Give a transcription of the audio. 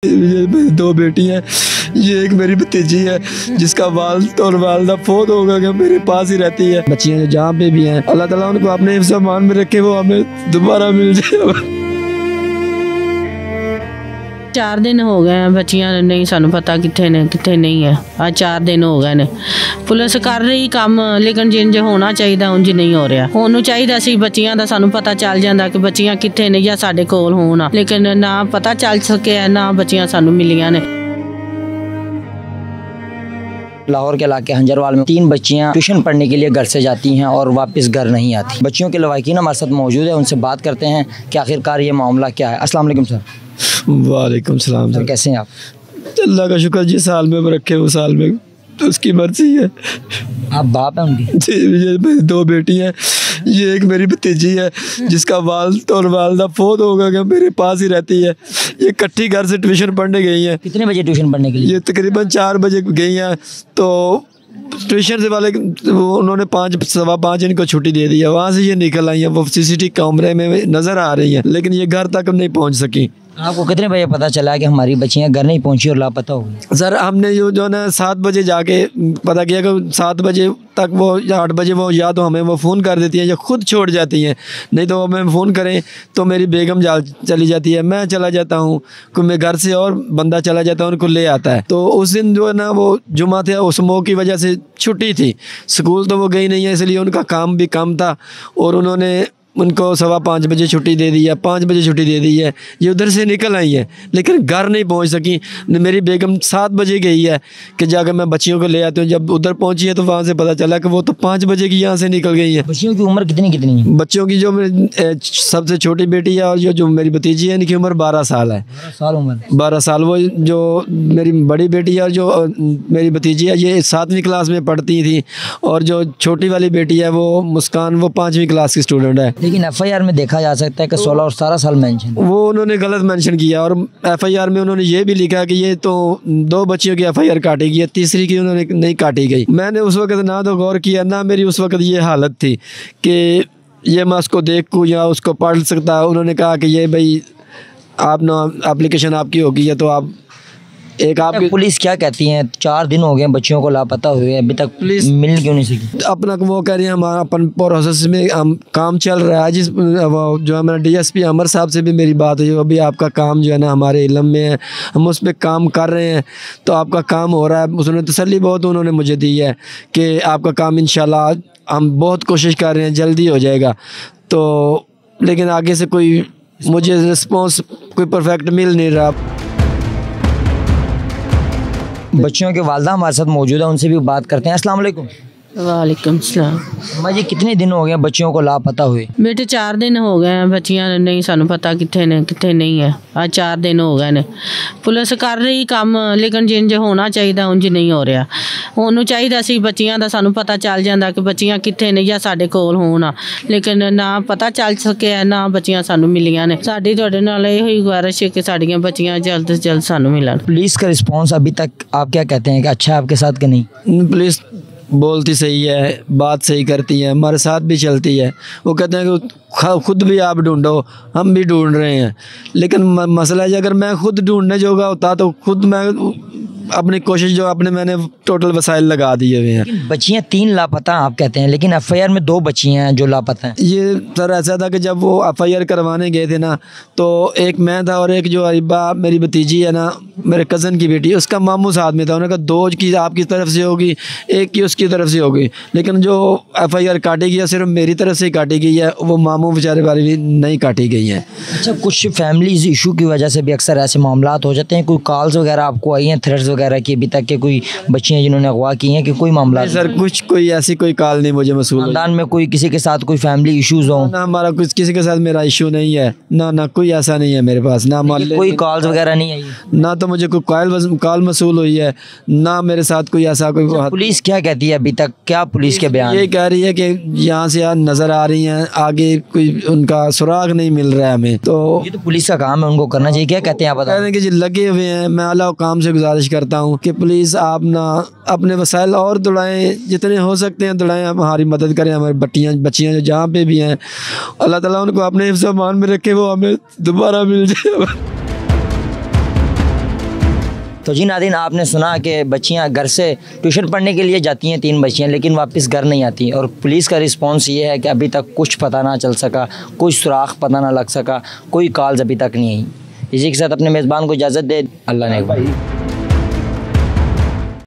मेरी दो बेटी हैं, ये एक मेरी भतीजी है जिसका वालिद और वालिदा फौत हो गया, मेरे पास ही रहती है। बच्चियां जहाँ पे भी हैं, अल्लाह ताला उनको अपने हिफ्ज़ अमान में रखे, वो हमें दोबारा मिल जाए। 4 दिन हो गए हैं, बच्चियां नहीं सानू पता कितने ने कितने नहीं है। आज 4 दिन हो गए ने, पुलिस कर रही काम, लेकिन जिंज होना चाहिए उंज नहीं हो रहा। ਉਹਨੂੰ ਚਾਹੀਦਾ ਸੀ ਬੱਚੀਆਂ ਦਾ ਸਾਨੂੰ ਪਤਾ ਚੱਲ ਜਾਂਦਾ ਕਿ ਬੱਚੀਆਂ ਕਿੱਥੇ ਨੇ ਜਾਂ ਸਾਡੇ ਕੋਲ ਹੋਣ, ਲੇਕਿन ਨਾ ਪਤਾ ਚੱਲ ਸਕਿਆ, ਨਾ ਬੱਚੀਆਂ ਸਾਨੂੰ ਮਿਲੀਆਂ ਨੇ। लाहौर के इलाके हंजरवाल में 3 बच्चियां ट्यूशन पढ़ने के लिए घर से जाती हैं और वापस घर नहीं आती। बच्चियों के लवाकिन हमारे साथ मौजूद है, उनसे बात करते हैं कि आखिरकार ये मामला क्या है। अस्सलाम वालेकुम सर। वालेकुम सलाम सर, कैसे हैं आप? अल्लाह का शुक्र, जिस साल में रखे वो साल में तो उसकी मर्जी है। आप बाप हैं उनकी? जी, ये मेरी 2 बेटी हैं, ये एक मेरी भतीजी है जिसका वालिद और वालिदा फौत हो गया, मेरे पास ही रहती है। ये इकट्ठी घर से ट्यूशन पढ़ने गई हैं। कितने बजे ट्यूशन पढ़ने के लिए? ये तकरीबन 4 बजे गई हैं। तो ट्यूशन से वाले उन्होंने 5 सवा 5 इनको छुट्टी दे दी है। वहाँ से ये निकल आई हैं, वो CCTV कैमरे में नज़र आ रही हैं, लेकिन ये घर तक नहीं पहुँच सकी। आपको कितने बजे पता चला कि हमारी बच्चियां घर नहीं पहुंची और लापता हो गई? सर हमने जो है ना 7 बजे जाके पता किया कि 7 बजे तक वो या 8 बजे वो या तो हमें वो फ़ोन कर देती हैं या खुद छोड़ जाती हैं, नहीं तो हमें फ़ोन करें तो मेरी बेगम चली जाती है, मैं चला जाता हूँ, कोई मैं घर से और बंदा चला जाता है, उनको ले आता है। तो उस दिन जो है ना वो जुमा था, उस मौके की वजह से छुट्टी थी, स्कूल तो वो गई नहीं है, इसलिए उनका काम भी कम था और उन्होंने उनको सवा 5 बजे छुट्टी दे दी है, 5 बजे छुट्टी दे दी है। ये उधर से निकल आई है लेकिन घर नहीं पहुंच सकी। मेरी बेगम 7 बजे गई है कि जाकर मैं बच्चियों को ले आती हूँ। जब उधर पहुंची है तो वहाँ से पता चला कि वो तो 5 बजे की यहाँ से निकल गई है। बच्चियों की उम्र कितनी कितनी है? बच्चों की जो सबसे छोटी बेटी है और जो मेरी भतीजी है, इनकी उम्र 12 साल है। 12 साल। वो जो मेरी बड़ी बेटी है और जो मेरी भतीजी है, ये 7वीं क्लास में पढ़ती थी, और जो छोटी वाली बेटी है वो मुस्कान, वो 5वीं क्लास की स्टूडेंट है। लेकिन FIR में देखा जा सकता है कि 16 और 17 साल मेंशन, वो उन्होंने गलत मेंशन किया, और FIR में उन्होंने ये भी लिखा कि ये तो 2 बच्चियों की FIR काटी गई है, तीसरी की उन्होंने नहीं काटी गई। मैंने उस वक्त ना तो गौर किया, ना मेरी उस वक्त ये हालत थी कि ये मैं उसको देखूँ या उसको पढ़ सकता। उन्होंने कहा कि ये भाई आप ना एप्लीकेशन आपकी होगी, या तो आप एक आपकी। पुलिस क्या कहती है? 4 दिन हो गए बच्चियों को लापता हुए, अभी तक पुलिस मिल क्यों नहीं सकी? अपना वो कह रही है हमारा अपन प्रोसेस में हम काम चल रहा है। जिस जो है मेरा DSP अमर साहब से भी मेरी बात हुई, अभी आपका काम जो है ना हमारे इल्म में है, हम उस पर काम कर रहे हैं, तो आपका काम हो रहा है। उसने तसल्ली बहुत उन्होंने मुझे दी है कि आपका काम इंशाल्लाह हम बहुत कोशिश कर रहे हैं, जल्दी हो जाएगा। तो लेकिन आगे से कोई मुझे रिस्पॉन्स कोई परफेक्ट मिल नहीं रहा। बच्चियों के वालिदा हमारे साथ मौजूद है, उनसे भी बात करते हैं। अस्सलाम वालेकुम। वालेकुम सलाम। अम्मा जी, कितने दिन हो गए बच्चियों को लापता हुए? बेटे 4 दिन हो गए हैं, बच्चियां नहीं सानू पता कितने ने कितने नहीं है। आज 4 दिन हो गए ने, पुलिस कर रही काम, लेकिन जिंज होना चाहिए उंज नहीं हो रहा। ਉਹਨੂੰ ਚਾਹੀਦਾ ਸੀ ਬੱਚੀਆਂ ਦਾ ਸਾਨੂੰ ਪਤਾ ਚੱਲ ਜਾਂਦਾ ਕਿ ਬੱਚੀਆਂ ਕਿੱਥੇ ਨੇ ਜਾਂ ਸਾਡੇ ਕੋਲ ਹੋਣ, ਲੇਕਿਨ ਨਾ ਪਤਾ ਚੱਲ ਸਕਿਆ, ਨਾ ਬੱਚੀਆਂ ਸਾਨੂੰ ਮਿਲੀਆਂ ਨੇ। ਸਾਡੀ ਤੁਹਾਡੇ ਨਾਲ ਇਹੋ ਹੀ ਗੁਜ਼ਾਰਿਸ਼ ਹੈ ਕਿ ਸਾਡੀਆਂ ਬੱਚੀਆਂ जल्द से जल्द ਸਾਨੂੰ मिलन। पुलिस का रिस्पॉन्स अभी तक आप क्या कहते हैं कि अच्छा है आपके साथ कि नहीं? पुलिस बोलती सही है, बात सही करती है, हमारे साथ भी चलती है। वो कहते हैं कि खुद भी आप ढूंढो, हम भी ढूंढ रहे हैं, लेकिन मसला है अगर मैं खुद ढूंढने जोगा होता तो खुद मैं अपनी कोशिश जो अपने मैंने टोटल वसाइल लगा दिए हुए हैं। बच्चियां 3 लापता आप कहते हैं, लेकिन FIR में 2 बच्चियां हैं जो लापता हैं। ये सर ऐसा था कि जब वो FIR करवाने गए थे ना, तो एक मैं था और एक जो अरीबा मेरी भतीजी है ना, मेरे कज़न की बेटी, उसका मामू साथ में था। उन्होंने कहा 2 की आपकी तरफ से होगी, 1 की उसकी तरफ से होगी, लेकिन जो FIR काटी गई है सिर्फ मेरी तरफ से काटी गई है, वो मामू बेचारे वाली नहीं काटी गई है। अच्छा, कुछ फैमिलीज इशू की वजह से भी अक्सर ऐसे मामला हो जाते हैं। कोई कॉल्स वगैरह आपको आई हैं, थ्रेड्स वगैरह की अभी तक के कोई बच्चियां जिन्होंने अगवा की हैं कि कोई मामला? सर कुछ कोई ऐसी कोई कॉल नहीं मुझे मसूल। खानदान में कोई किसी के साथ कोई फैमिली इश्यूज हो? ना हमारा कुछ किसी के साथ मेरा इशू नहीं है, ना कोई ऐसा नहीं है मेरे पास। ना कोई कॉल्स वगैरह नहीं आई? ना तो मुझे कोई कॉल मसूल हुई है, ना मेरे साथ कोई ऐसा कोई। पुलिस क्या कहती है अभी तक? क्या पुलिस के बयान? ये कह रही है कि यहाँ से नजर आ रही हैं, आगे कोई उनका सुराग नहीं मिल रहा है हमें। तो ये तो पुलिस का काम है, उनको करना चाहिए। क्या कहते हैं आप? कह रहे हैं कि जी लगे हुए हैं। मैं अल्लाह काम से गुजारिश करता हूँ कि प्लीज़ आप ना अपने वसाइल और दौड़ाएँ, जितने हो सकते हैं दौड़ाएँ, हमारी मदद करें। हमारी बच्चियाँ जो जहाँ पे भी हैं, अल्लाह ताला उनको अपने हिफ्ज़ अमान में रखे, वो हमें दोबारा मिल जाए। तो जी नाज़रीन, आपने सुना कि बच्चियां घर से ट्यूशन पढ़ने के लिए जाती हैं 3 बच्चियां, लेकिन वापस घर नहीं आती। और पुलिस का रिस्पांस ये है कि अभी तक कुछ पता ना चल सका, कोई सुराख पता ना लग सका, कोई कॉल्स अभी तक नहीं आई। इसी के साथ अपने मेज़बान को इजाज़त दे। अल्लाह ने